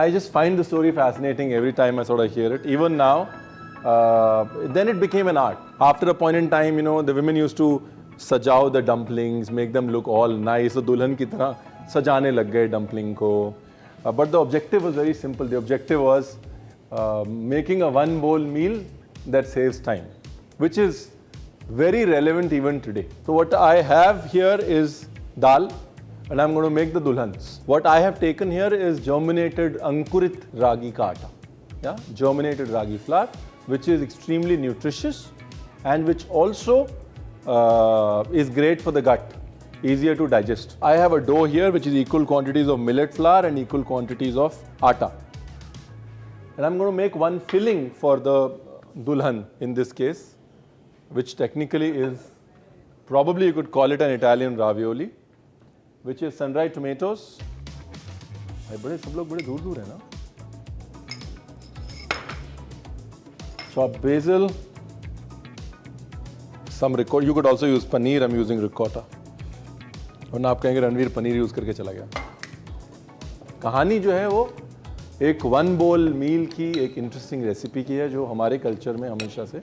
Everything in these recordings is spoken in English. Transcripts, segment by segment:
I just find the story fascinating every time I sort of hear it. Even now, then it became an art. After a point in time, the women used to sajao the dumplings, make them look all nice. So dulhan ki tarah sajane lag gaye dumpling ko. But the objective was very simple. The objective was making a one bowl meal that saves time, which is very relevant even today. So what I have here is dal, and I'm going to make the dulhans. What I have taken here is germinated ankurit ragi ka aata. Yeah, germinated ragi flour, which is extremely nutritious and which also is great for the gut, easier to digest. I have a dough here which is equal quantities of millet flour and equal quantities of atta. And I'm going to make one filling for the dulhan in this case, which technically is, probably you could call it an Italian ravioli, which is sun-dried tomatoes. सब लोग बड़े दूर-दूर हैं ना? Chopped basil, some ricotta. You could also use paneer. I'm using ricotta. और ना आप कहेंगे रणवीर पनीर यूज करके चला गया. कहानी जो है वो एक वन बोल मील की एक इंटरेस्टिंग रेसिपी की है जो हमारे कल्चर में हमेशा से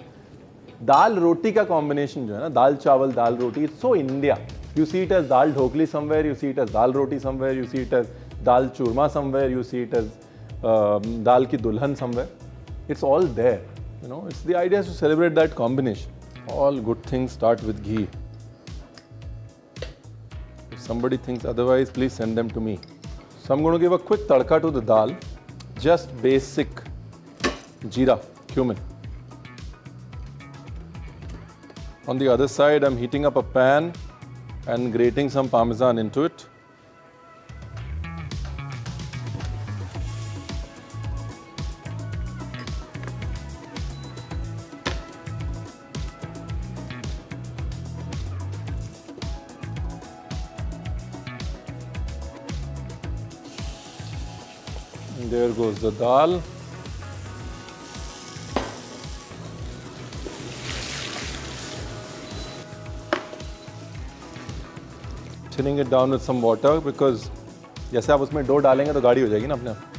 दाल रोटी का कॉम्बिनेशन जो है ना, dal chawal dal roti, it's so India. You see it as dal dhokli somewhere, you see it as dal roti somewhere, you see it as dal churma somewhere, you see it as dal की dulhan somewhere. It's all there. It's the idea is to celebrate that combination. All good things start with ghee. If somebody thinks otherwise, please send them to me. So I'm going to give a quick tadka to the dal. Just basic jeera, cumin. On the other side, I'm heating up a pan and grating some parmesan into it. There goes the dal. Thinning it down with some water because जैसे आप उसमें dough डालेंगे तो गाढ़ी हो जाएगी ना अपने आप.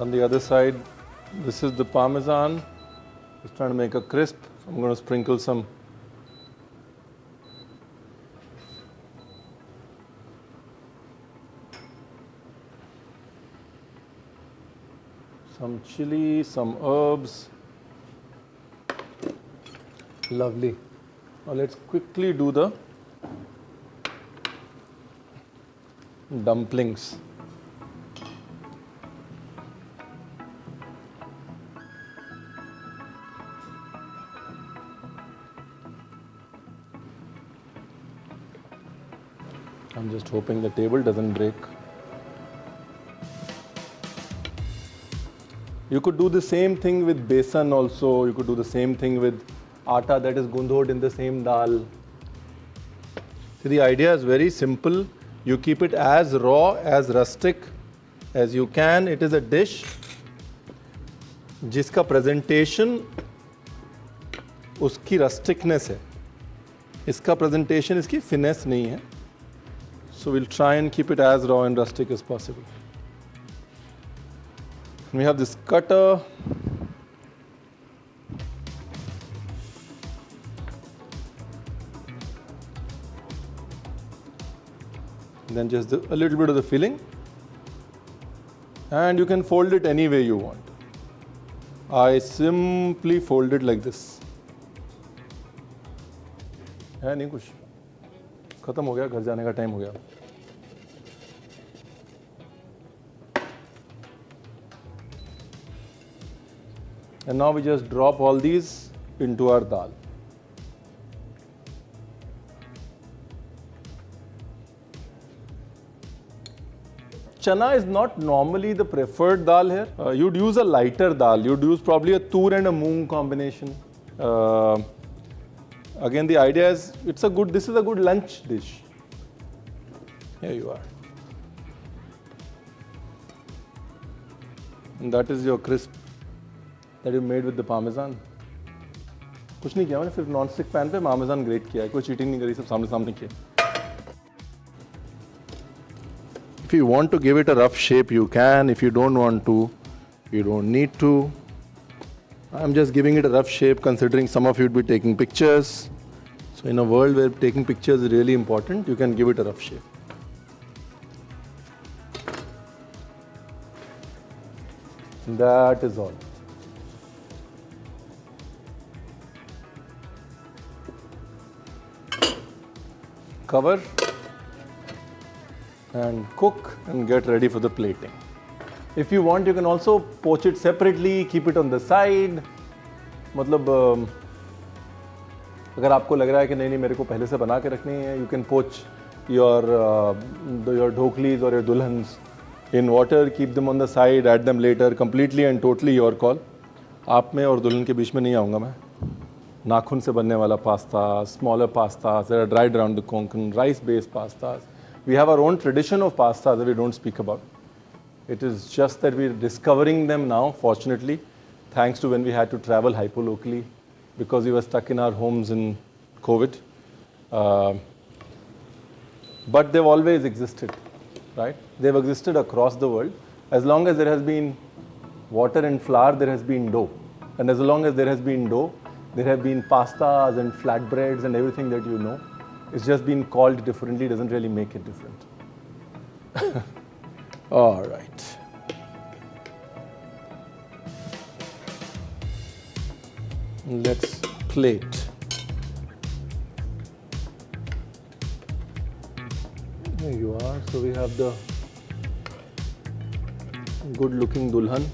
On the other side, this is the parmesan. Just trying to make a crisp. So I'm going to sprinkle some chili, some herbs. Lovely. Now let's quickly do the dumplings. I'm just hoping the table doesn't break. You could do the same thing with besan also. You could do the same thing with atta that is gundhod in the same dal. So the idea is very simple. You keep it as raw, as rustic as you can. It is a dish जिसका presentation उसकी rusticness है. इसका presentation इसकी finesse नहीं है. So we'll try and keep it as raw and rustic as possible. We have this cutter. Then just a little bit of the filling. And you can fold it any way you want. I simply fold it like this. है नहीं कुछ खत्म हो गया घर जाने का time हो गया and now we just drop all these into our dal. Chana is not normally the preferred dal here. You'd use a lighter dal. You'd use probably a tur and a moong combination. Again, the idea is this is a good lunch dish. Here you are. And that is your crisp that you made with the parmesan. कुछ नहीं किया मैंने, सिर्फ non stick pan पे parmesan great किया है, कोई cheating नहीं करी, सब सामने सामने किया. If you want to give it a rough shape, you can. If you don't want to, you don't need to. I'm just giving it a rough shape, considering some of you would be taking pictures. So in a world where taking pictures is really important, you can give it a rough shape. That is all. Cover and cook and get ready for the plating. If you want, you can also poach it separately, keep it on the side. मतलब अगर आपको लग रहा है कि नहीं मेरे को पहले से बना के रखनी है, you can poach your ढोकलीज or your dulhans in water, keep them on the side, add them later, completely and totally your call. आप में और दुल्हन के बीच में नहीं आऊँगा मैं. नाखून से बनने वाला pasta, smaller pastas that are dried around the Konkan, rice-based pastas. We have our own tradition of pastas that we don't speak about. It is just that we're discovering them now, fortunately, thanks to when we had to travel hyperlocally because we were stuck in our homes in COVID. But they've always existed, right? They've existed across the world. As long as there has been water and flour, there has been dough. And as long as there has been dough, there have been pastas and flatbreads and everything that you know. It's just been called differently, doesn't really make it different. All right. Let's plate. There you are. So we have the good-looking dulhan.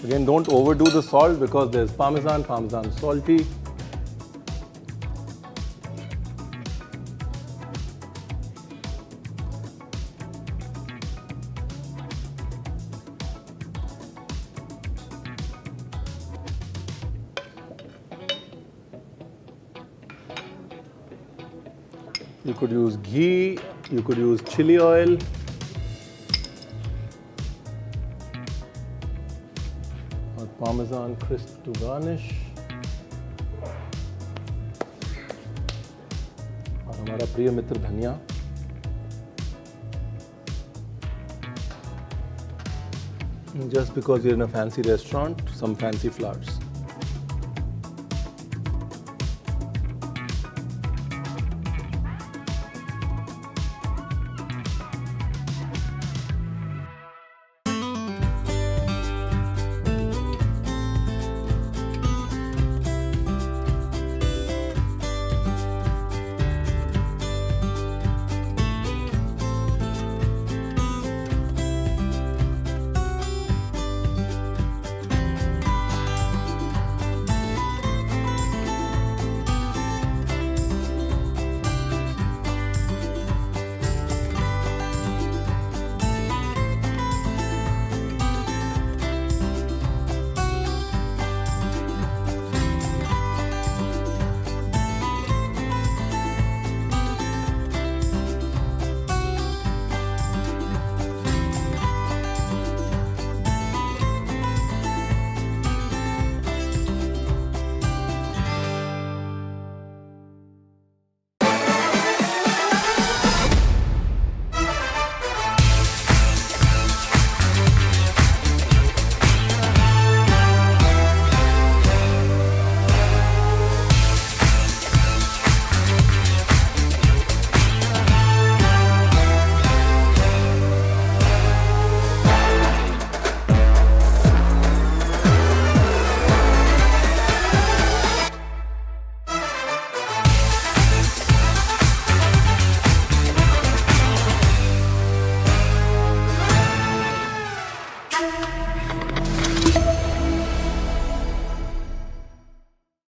Again, don't overdo the salt because there's parmesan salty. You could use ghee, you could use chili oil. Parmesan crisp to garnish. और हमारा प्रिय मित्र धनिया. Just because you're in a fancy restaurant, some fancy flowers.